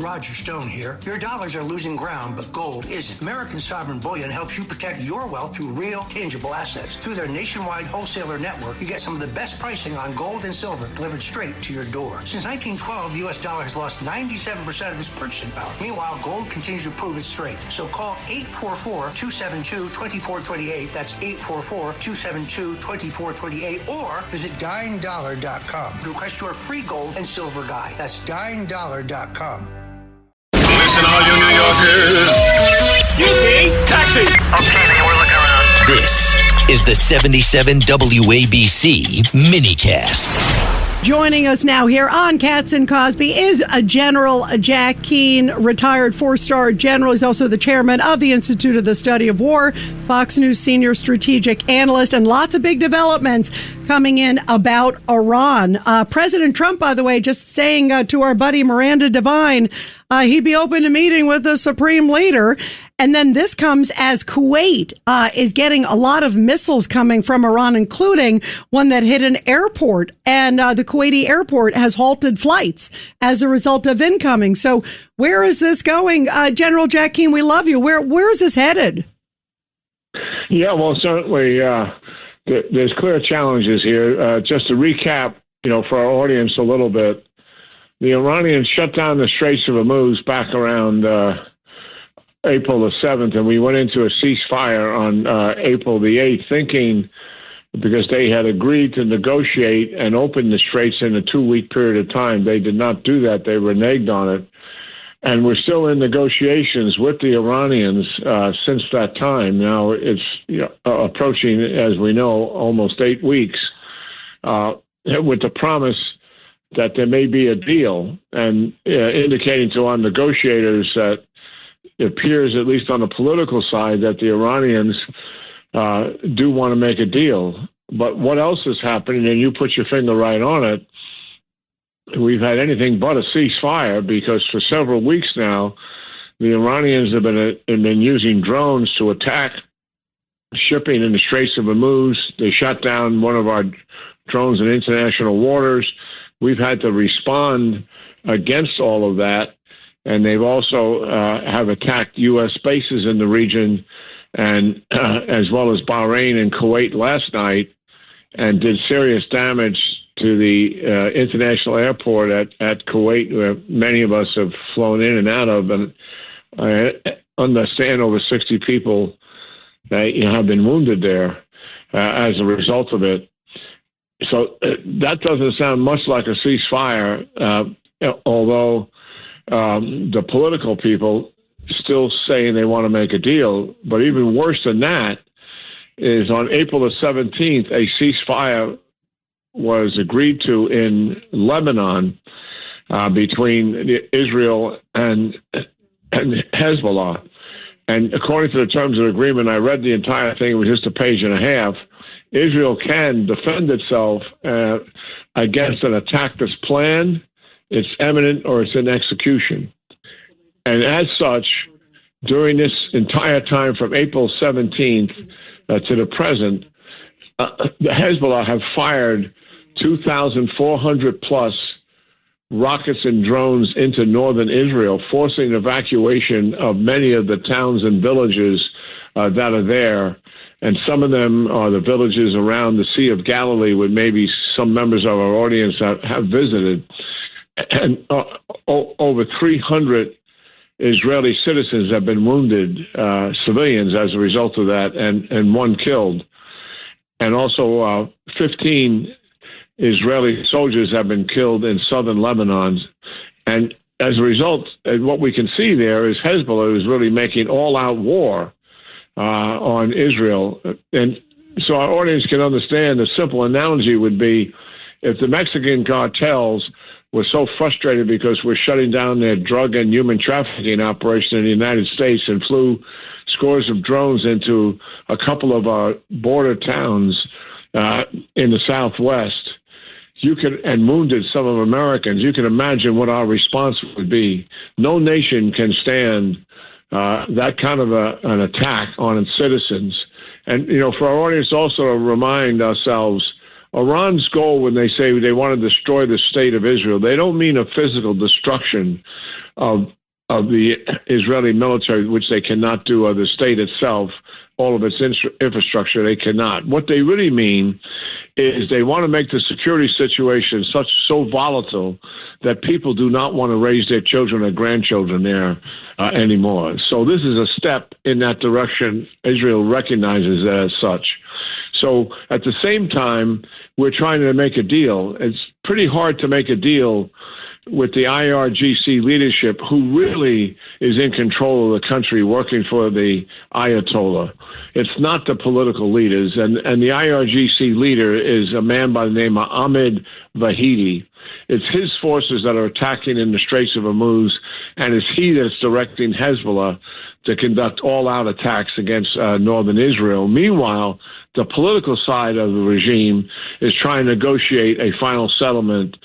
Roger Stone here. Your dollars are losing ground, but gold isn't. American Sovereign Bullion helps you protect your wealth through real, tangible assets. Through their nationwide wholesaler network, you get some of the best pricing on gold and silver delivered straight to your door. Since 1912, the U.S. dollar has lost 97% of its purchasing power. Meanwhile, gold continues to prove its strength. So call 844-272-2428. That's 844-272-2428. Or visit DyingDollar.com to request your free gold and silver guide. That's DyingDollar.com. Listen, all you New Yorkers. Excuse me. Taxi. Okay, we're looking around. This is the 77 WABC minicast. Joining us now here on Katz and Cosby is General Jack Keane, retired four-star general. He's also the chairman of the Institute of the Study of War, Fox News senior strategic analyst, and lots of big developments coming in about Iran. President Trump, by the way, just saying to our buddy Miranda Devine, he'd be open to meeting with the supreme leader. And then this comes as Kuwait is getting a lot of missiles coming from Iran, including one that hit an airport. And the Kuwaiti airport has halted flights as a result of incoming. So where is this going? General Jack Keane, we love you. Where is this headed? Yeah, well, certainly there's clear challenges here. Just to recap, for our audience a little bit, the Iranians shut down the Straits of Hormuz back around April the 7th, and we went into a ceasefire on April the 8th, thinking because they had agreed to negotiate and open the Straits in a 2-week period of time. They did not do that. They reneged on it. And we're still in negotiations with the Iranians since that time. Now it's approaching, as we know, almost 8 weeks, with the promise that there may be a deal, and indicating to our negotiators that it appears, at least on the political side, that the Iranians do want to make a deal. But what else is happening, and you put your finger right on it, we've had anything but a ceasefire, because for several weeks now, the Iranians have been using drones to attack shipping in the Straits of Hormuz. They shot down one of our drones in international waters. We've had to respond against all of that. And they've also have attacked U.S. bases in the region, and as well as Bahrain and Kuwait last night, and did serious damage to the international airport at Kuwait, where many of us have flown in and out of. And I understand over 60 people have been wounded there as a result of it. So that doesn't sound much like a ceasefire, although the political people still saying they want to make a deal. But even worse than that is on April the 17th, a ceasefire was agreed to in Lebanon between Israel and Hezbollah. And according to the terms of the agreement, I read the entire thing. It was just a page and a half. Israel can defend itself against an attack that's planned, it's imminent, or it's in execution. And as such, during this entire time from April 17th to the present, the Hezbollah have fired 2,400 plus rockets and drones into northern Israel, forcing evacuation of many of the towns and villages that are there. And some of them are the villages around the Sea of Galilee, where maybe some members of our audience have visited. And over 300 Israeli citizens have been wounded, civilians, as a result of that, and one killed. And also 15 Israeli soldiers have been killed in southern Lebanon. And as a result, what we can see there is Hezbollah is really making all-out war on Israel. And so our audience can understand, the simple analogy would be if the Mexican cartels were so frustrated because we're shutting down their drug and human trafficking operation in the United States and flew scores of drones into a couple of our border towns in the Southwest, and wounded some of Americans, you can imagine what our response would be. No nation can stand that kind of an attack on its citizens. And, for our audience also to remind ourselves Iran's goal, when they say they want to destroy the state of Israel, they don't mean a physical destruction of the Israeli military, which they cannot do, or the state itself, all of its infrastructure, they cannot. What they really mean is they want to make the security situation so volatile that people do not want to raise their children or grandchildren there anymore. So this is a step in that direction. Israel recognizes it as such. So at the same time, we're trying to make a deal. It's pretty hard to make a deal with the IRGC leadership, who really is in control of the country, working for the Ayatollah. It's not the political leaders. And the IRGC leader is a man by the name of Ahmed Vahidi. It's his forces that are attacking in the Straits of Hormuz, and it's he that's directing Hezbollah to conduct all-out attacks against northern Israel. Meanwhile, the political side of the regime is trying to negotiate a final settlement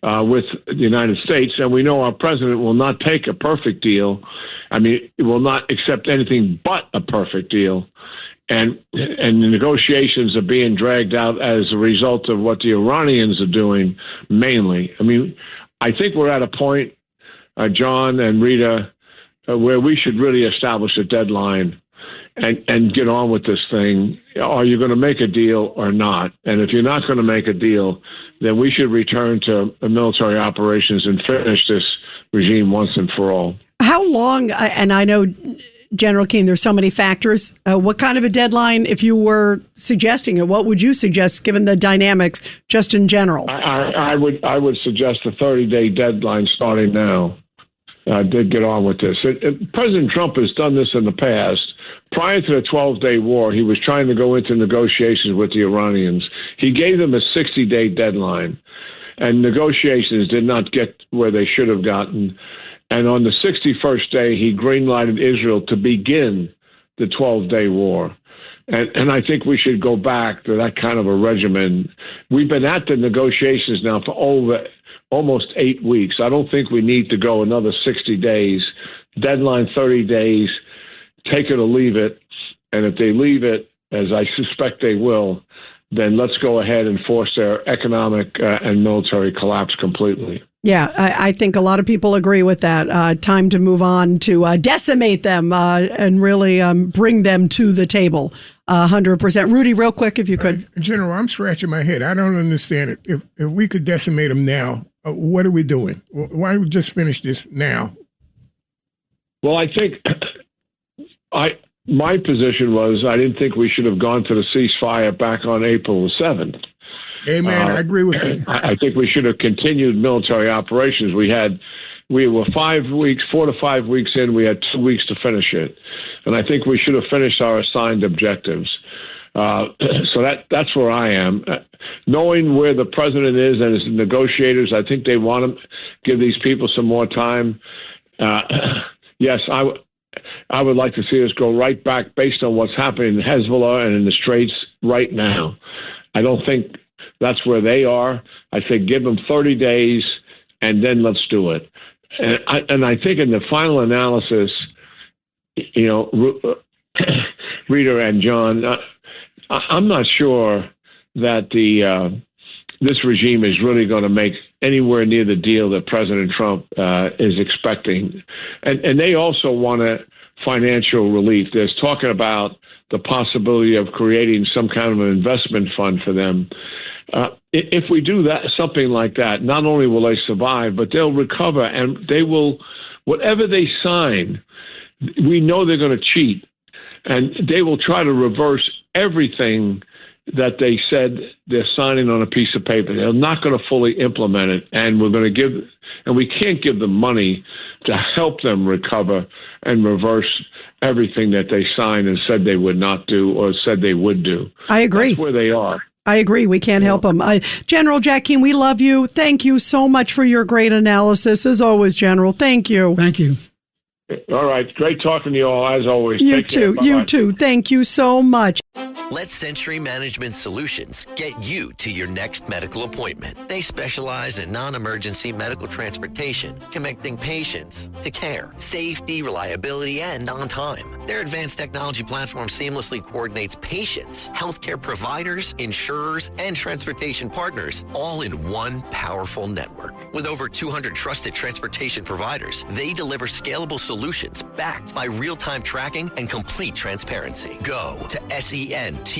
with the United States, and we know our president will not take a perfect deal. I mean, he will not accept anything but a perfect deal. And the negotiations are being dragged out as a result of what the Iranians are doing, mainly. I mean, I think we're at a point, John and Rita, where we should really establish a deadline and get on with this thing. Are you going to make a deal or not? And if you're not going to make a deal, then we should return to military operations and finish this regime once and for all. How long, and I know, General Keane, there's so many factors. What kind of a deadline, if you were suggesting it, what would you suggest given the dynamics just in general? I would suggest a 30-day deadline starting now. Did get on with this. President Trump has done this in the past. Prior to the 12-day war, he was trying to go into negotiations with the Iranians. He gave them a 60-day deadline, and negotiations did not get where they should have gotten. And on the 61st day, he greenlighted Israel to begin the 12-day war. And I think we should go back to that kind of a regimen. We've been at the negotiations now for almost 8 weeks. I don't think we need to go another 60 days. Deadline 30 days. Take it or leave it. And if they leave it, as I suspect they will, then let's go ahead and force their economic and military collapse completely. Yeah, I think a lot of people agree with that. Time to move on to decimate them and really bring them to the table. 100%. Rudy, real quick, if you could. General, I'm scratching my head. I don't understand it. If we could decimate them now, what are we doing? Why don't we just finish this now? Well, I think my position was I didn't think we should have gone to the ceasefire back on April the 7th. Amen. I agree with you. I think we should have continued military operations. We were 5 weeks, 4 to 5 weeks in. We had 2 weeks to finish it. And I think we should have finished our assigned objectives. So that's where I am. Knowing where the president is and his negotiators, I think they want to give these people some more time. Yes, I would like to see us go right back based on what's happening in Hezbollah and in the Straits right now. I don't think that's where they are. I think give them 30 days and then let's do it. And I think in the final analysis, you know, Rita and John, I'm not sure that this regime is really going to make anywhere near the deal that President Trump is expecting. And they also want a financial relief. There's talking about the possibility of creating some kind of an investment fund for them. If we do that, something like that, not only will they survive, but they'll recover, and they will, whatever they sign, we know they're going to cheat, and they will try to reverse everything that they said they're signing on a piece of paper. They're not going to fully implement it, and we can't give them money to help them recover and reverse everything that they signed and said they would not do or said they would do. I agree. That's where they are. I agree. We can't help them. General Jack Keane, we love you. Thank you so much for your great analysis. As always, General, thank you. Thank you. All right. Great talking to you all, as always. You Take too. care. Bye-bye. You too. Thank you so much. Let Century Management Solutions get you to your next medical appointment. They specialize in non-emergency medical transportation, connecting patients to care, safety, reliability, and on time. Their advanced technology platform seamlessly coordinates patients, healthcare providers, insurers, and transportation partners all in one powerful network. With over 200 trusted transportation providers, they deliver scalable solutions backed by real-time tracking and complete transparency. Go to SENTRYMS.com.